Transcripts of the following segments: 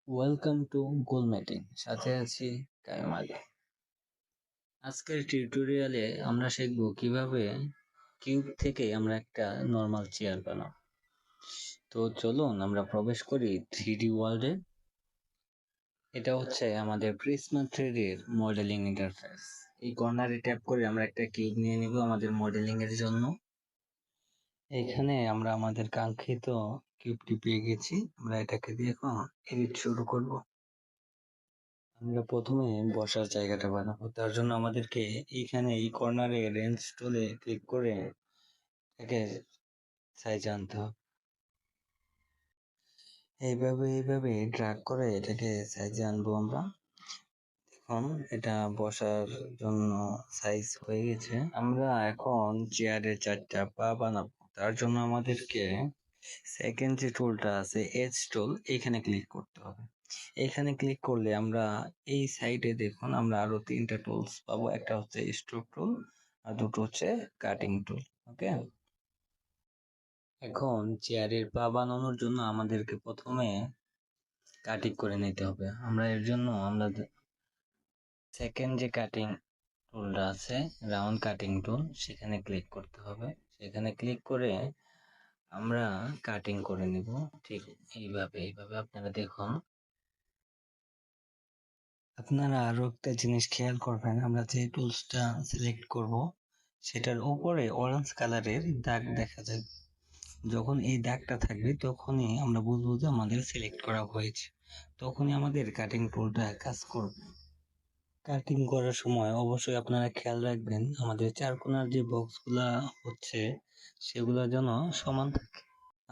Welcome to গোল মেটিং, সাথে আছি কায়েম আলী। আজকের টিউটোরিয়ালে আমরা শিখব কিভাবে কিউব থেকে আমরা একটা নর্মাল চেয়ার বানাবো। তো চলুন আমরা প্রবেশ করি 3D ওয়ার্ল্ডে। এটা হচ্ছে আমাদের প্রিজমা 3D এর মডেলিং ইন্টারফেস। এই কর্নারে ট্যাপ করে আমরা একটা কিউব নিয়ে নিব আমাদের মডেলিং এর জন্য। এখানে আমরা আমাদের কাঙ্ক্ষিত কিউবটি পেয়ে গেছি। আমরা এটাকে দিয়ে এখন এডিট শুরু করব। আমরা প্রথমে বসার জায়গাটা বানাবো, তার জন্য আমাদেরকে এইখানে এই কর্নারে রেঞ্জ টুলে ক্লিক করে এটাকে সাইজে আনতে হবে। এইভাবে ড্র্যাগ করে এটাকে সাইজে আনবো আমরা। এখন এটা বসার জন্য সাইজ হয়ে গেছে। আমরা এখন চেয়ারের 4টা পা বানাবো, তার জন্য আমাদেরকে সেকেন্ড যে টুলটা আছে এজ টুল, এইখানে ক্লিক করতে হবে। এখানে ক্লিক করলে আমরা এই সাইডে দেখুন আমরা আরো 3টা টুলস পাবো। একটা হচ্ছে স্ট্রোক টুল আর দুটো হচ্ছে কাটিং টুল। ওকে, এখন চেয়ারের পা বানানোর জন্য আমাদেরকে প্রথমে কাটিং করে নিতে হবে। আমরা এর জন্য সেকেন্ড যে কাটিং টুলটা আছে রাউন্ড কাটিং টুল, সেখানে ক্লিক করতে হবে। সেখানে ক্লিক করে আমরা কাটিং করে নিব। ঠিক এইভাবে আপনারা দেখুন। আপনারা আরো একটা জিনিস খেয়াল করবেন, আমরা যে টুলসটা সিলেক্ট করব সেটার উপরে অরেঞ্জ কালারের দাগ দেখা যাবে। যখন এই দাগটা থাকবে তখনই আমরা বুঝবো যে আমাদের সিলেক্ট করা হয়েছে, তখনই আমাদের কাটিং টুলটা কাজ করবে। কাটিং করার সময় অবশ্যই আপনারা খেয়াল রাখবেন আমাদের চার কোণার যে বক্সগুলা হচ্ছে সেগুলো যেন সমান থাকে।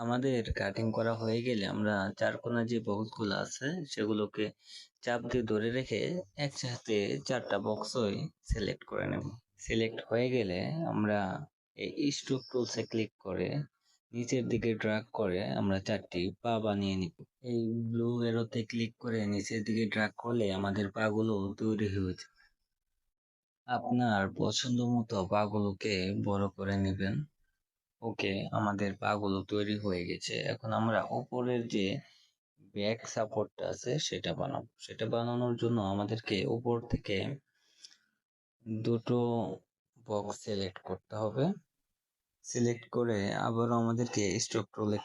আমাদের কাটিং করা হয়ে গেলে আমরা চার কোণার যে বক্সগুলো আছে সেগুলোকে চাপ দিয়ে ধরে রেখে একসাথে 4টা বক্সই সিলেক্ট করে নেব। সিলেক্ট হয়ে গেলে আমরা এই স্ট্রোক টুলসে ক্লিক করে নিচের দিকে ড্র্যাগ করে আমরা 4টি পা বানিয়ে নিব। এই ব্লু এরোতে ক্লিক করে নিচের দিকে ড্র্যাগ করলে আমাদের পাগুলো তৈরি হয়ে যাবে। আপনার পছন্দ মতো পাগুলোকে বড় করে নেবেন। ওকে, আমাদের পাগুলো তৈরি হয়ে গেছে। এখন আমরা উপরের যে ব্যাক সাপোর্টটা আছে সেটা বানাবো। সেটা বানানোর জন্য আমাদেরকে উপর থেকে দুটো বক্স সিলেক্ট করতে হবে। সিলেক্ট করে আবারও আমাদেরকে স্ট্রোক টুলে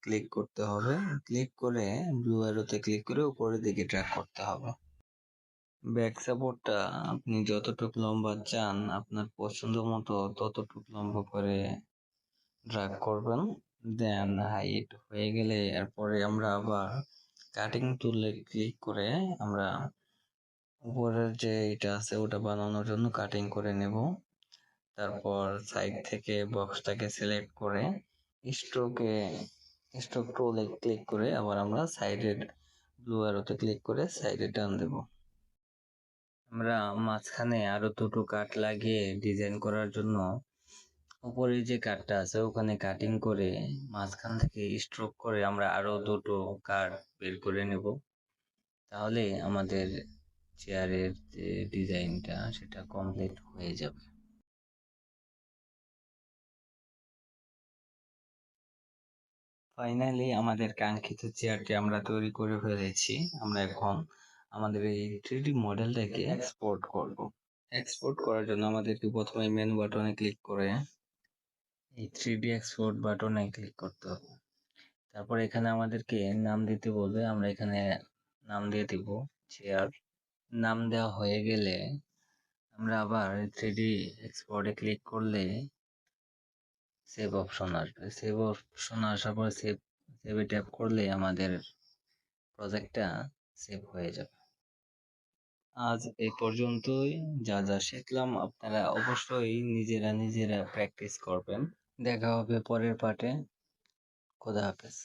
ক্লিক করতে হবে। ক্লিক করে ব্লু অ্যারোতে ক্লিক করে উপরের দিকে ড্র্যাগ করতে হবে। ব্যাক সাপোর্টটা আপনি যতটুকু লম্বা চান আপনার পছন্দ মতো ততটুকু লম্বা করে ড্র্যাগ করবেন। দেন হাইট হয়ে গেলে এরপরে আমরা আবার কাটিং টুলে ক্লিক করে আমরা উপরের যে এটা আছে ওটা বানানোর জন্য কাটিং করে নেব। তারপর সাইড থেকে বক্সটাকে সিলেক্ট করে স্ট্রোক টুলে ক্লিক করে আবার আমরা সাইডের ব্লু অ্যারোতে ক্লিক করে সাইডে টান দেব। আমরা মাঝখানে আরো দুটো কাট লাগিয়ে ডিজাইন করার জন্য উপরে যে কাটটা আছে ওখানে কাটিং করে মাঝখান থেকে স্ট্রোক করে আমরা আরো দুটো কাট বের করে নেব। তাহলে আমাদের চেয়ারের যে ডিজাইনটা সেটা কমপ্লিট হয়ে যাবে। ফাইনালি আমাদের কাঙ্ক্ষিত চেয়ারটি আমরা তৈরি করে ফেলেছি। আমরা এখন আমাদের এই 3D মডেলটাকে এক্সপোর্ট করব। এক্সপোর্ট করার জন্য আমাদেরকে প্রথমে মেনু বাটনে ক্লিক করে এই 3D এক্সপোর্ট বাটনে ক্লিক করতে হবে। তারপর এখানে আমাদেরকে নাম দিতে বলবে, আমরা এখানে নাম দিয়ে দিব চেয়ার। নাম দেওয়া হয়ে গেলে আমরা আবার 3D এক্সপোর্টে ক্লিক করলে সেভ অপশন আসবে। সেভ অপশন আসার পর সেভে ট্যাপ করলে আমাদের প্রজেক্টটা সেভ হয়ে যাবে। আজ এই পর্যন্তই। যা যা শিখলাম আপনারা অবশ্যই নিজেরা প্র্যাকটিস করবেন। দেখা হবে পরের পার্টে। খোদা হাফেজ।